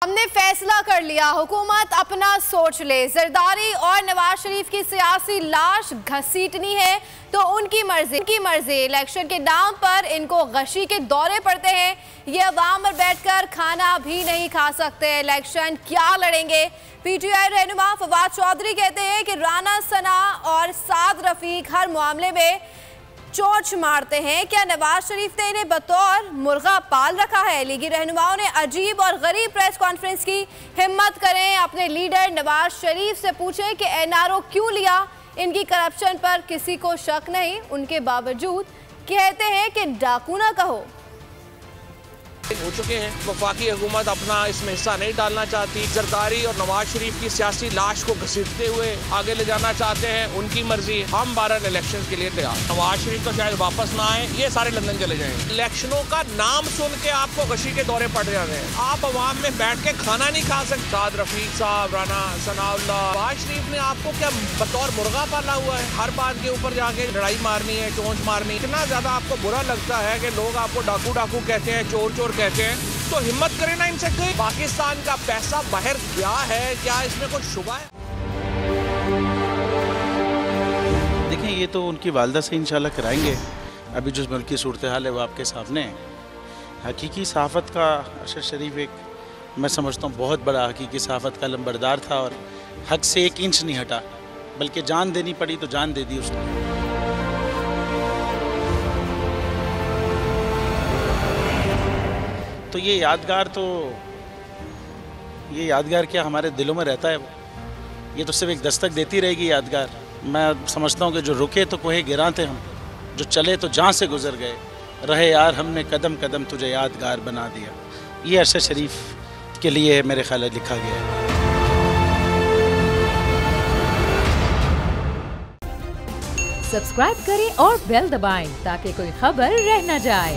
हमने फैसला कर लिया, हुकूमत अपना सोच ले। जरदारी और नवाज शरीफ की सियासी लाश घसीटनी है तो उनकी मर्जी। इलेक्शन के नाम पर इनको गशी के दौरे पड़ते हैं। ये अवाम पर बैठकर खाना भी नहीं खा सकते। इलेक्शन क्या लड़ेंगे? पीटीआई रहनुमा फवाद चौधरी कहते हैं कि राना सना और साद रफीक हर मामले में चोंच मारते हैं। क्या नवाज शरीफ ने इन्हें बतौर मुर्गा पाल रखा है? लीगी रहनुमाओं ने अजीब और गरीब प्रेस कॉन्फ्रेंस की। हिम्मत करें, अपने लीडर नवाज शरीफ से पूछें कि एनआरओ क्यों लिया। इनकी करप्शन पर किसी को शक नहीं, उनके बावजूद कहते हैं कि डाकू ना कहो। हो चुके हैं। वफाकी हुकूमत अपना इसमें हिस्सा नहीं डालना चाहती। जरदारी और नवाज शरीफ की सियासी लाश को घसीटते हुए आगे ले जाना चाहते हैं, उनकी मर्जी। हम 12 इलेक्शन के लिए तैयार। नवाज शरीफ तो शायद वापस ना आए, ये सारे लंदन चले जाएं। इलेक्शनों का नाम सुन के आपको गशी के दौरे पड़ रहे हैं। आप अवाम में बैठ के खाना नहीं खा सकते। साद रफीक साहब, राना सनाउल्लाह, नवाज शरीफ ने आपको क्या बतौर मुर्गा पाला हुआ है? हर बात के ऊपर जाके लड़ाई मारनी है, चोंच मारनी। इतना ज्यादा आपको बुरा लगता है कि लोग आपको डाकू डाकू कहते हैं, चोर चोर कहते हैं, तो हिम्मत करें ना इनसे। कहीं पाकिस्तान का पैसा बाहर गया है क्या? इसमें कुछ शुबा है? देखें, ये तो उनकी वालदा से इंशाल्लाह कराएंगे। अभी जो मुल्क की सूरत हाल है वो आपके सामने है। हकीकी सहाफ़त का अरशद शरीफ एक, मैं समझता हूँ, बहुत बड़ा हकीकी सहाफ़त का लंबरदार था और हक से 1 इंच नहीं हटा, बल्कि जान देनी पड़ी तो जान दे दी उसने। तो ये यादगार क्या हमारे दिलों में रहता है। ये तो सिर्फ एक दस्तक देती रहेगी यादगार। मैं समझता हूँ कि जो रुके तो कोहे गिरा थे हम, जो चले तो जहाँ से गुजर गए, रहे यार हमने कदम कदम तुझे यादगार बना दिया। ये अरशद शरीफ के लिए मेरे ख्याल में लिखा गया है। सब्सक्राइब करें और बेल दबाएं ताकि कोई खबर रह न जाए।